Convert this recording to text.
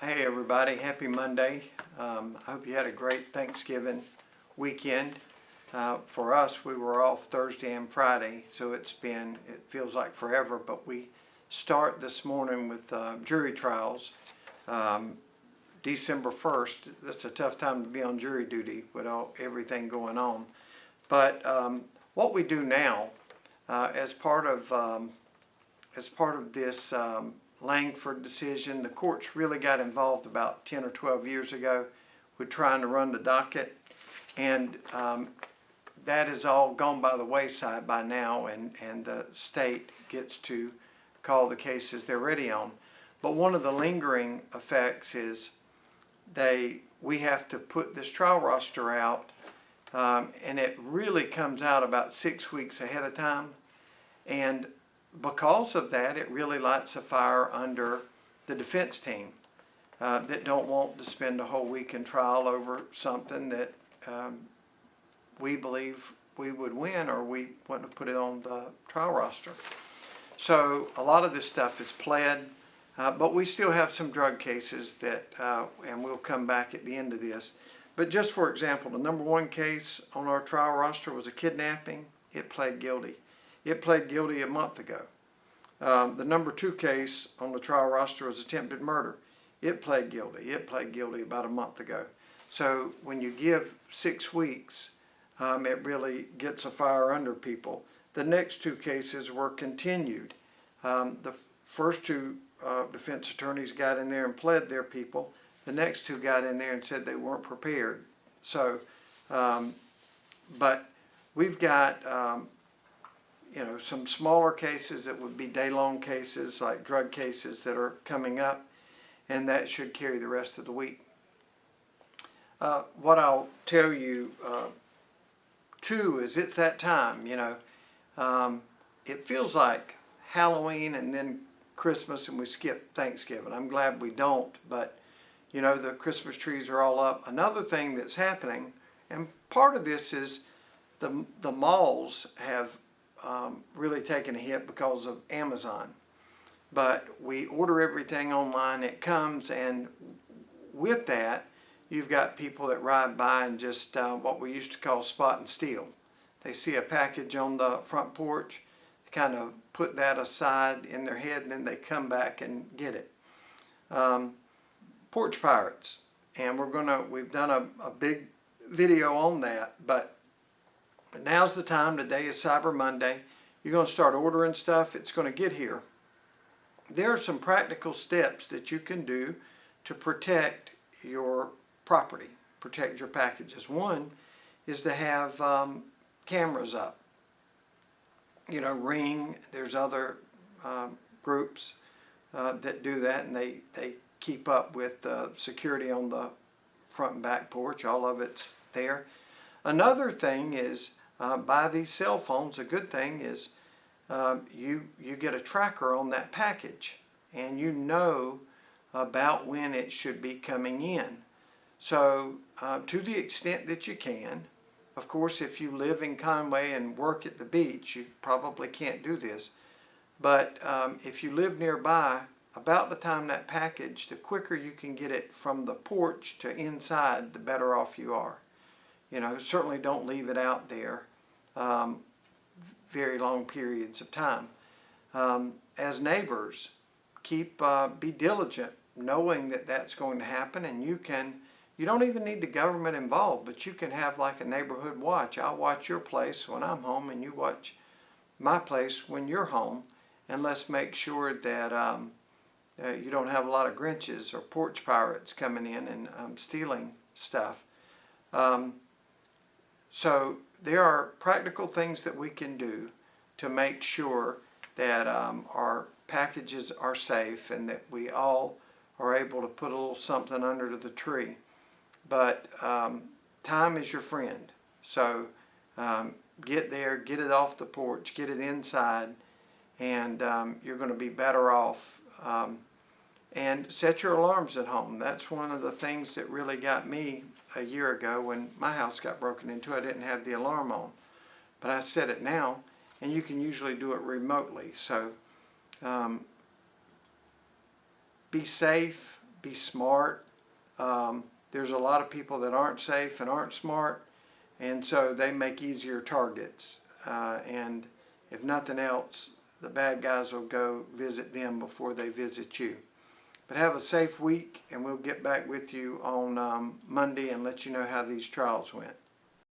Hey everybody, happy Monday. I hope you had a great Thanksgiving weekend. For us, we were off Thursday and Friday, so it feels like forever, but we start this morning with jury trials. December 1st, that's a tough time to be on jury duty with everything going on. But what we do now, as part of this Langford decision, the courts really got involved about 10 or 12 years ago with trying to run the docket, and that has all gone by the wayside by now, and the state gets to call the cases they're ready on. But one of the lingering effects is we have to put this trial roster out, and it really comes out about 6 weeks ahead of time, and because of that, it really lights a fire under the defense team that don't want to spend a whole week in trial over something that we believe we would win, or we wouldn't have put it on the trial roster. So a lot of this stuff is pled, but we still have some drug cases that, and we'll come back at the end of this. But just for example, the number one case on our trial roster was a kidnapping. It pled guilty. It pled guilty a month ago. The number two case on the trial roster was attempted murder. It pled guilty. It pled guilty about a month ago. So when you give 6 weeks, it really gets a fire under people. The next two cases were continued. The first two defense attorneys got in there and pled their people. The next two got in there and said they weren't prepared. So, but we've got some smaller cases that would be day-long cases, like drug cases that are coming up, and that should carry the rest of the week. What I'll tell you too is it's that time. It feels like Halloween and then Christmas, and we skip Thanksgiving. I'm glad we don't, but the Christmas trees are all up. Another thing that's happening, and part of this is the malls have really taken a hit because of Amazon. But we order everything online, it comes, and with that, you've got people that ride by and just what we used to call spot and steal. They see a package on the front porch, kind of put that aside in their head, and then they come back and get it. Porch pirates, and we've done a big video on that, but now's the time. Today is Cyber Monday. You're going to start ordering stuff. It's going to get here. There are some practical steps that you can do to protect your property, protect your packages. One is to have cameras up. Ring. There's other groups that do that, and they keep up with security on the front and back porch. All of it's there. Another thing is buy these cell phones. A good thing is you get a tracker on that package, and you know about when it should be coming in. So to the extent that you can, of course, if you live in Conway and work at the beach, you probably can't do this. But if you live nearby, about the time that package, the quicker you can get it from the porch to inside, the better off you are. Certainly don't leave it out there very long periods of time. As neighbors, be diligent, knowing that that's going to happen, and you don't even need the government involved, but you can have like a neighborhood watch. I'll watch your place when I'm home, and you watch my place when you're home, and let's make sure that you don't have a lot of Grinches or porch pirates coming in and stealing stuff. So there are practical things that we can do to make sure that our packages are safe, and that we all are able to put a little something under the tree. But time is your friend. So get there, get it off the porch, get it inside, and you're going to be better off. And set your alarms at home. That's one of the things that really got me a year ago when my house got broken into. I didn't have the alarm on, but I set it now, and you can usually do it remotely. So be safe, be smart. There's a lot of people that aren't safe and aren't smart, and so they make easier targets. And if nothing else, the bad guys will go visit them before they visit you. But have a safe week, and we'll get back with you on Monday and let you know how these trials went.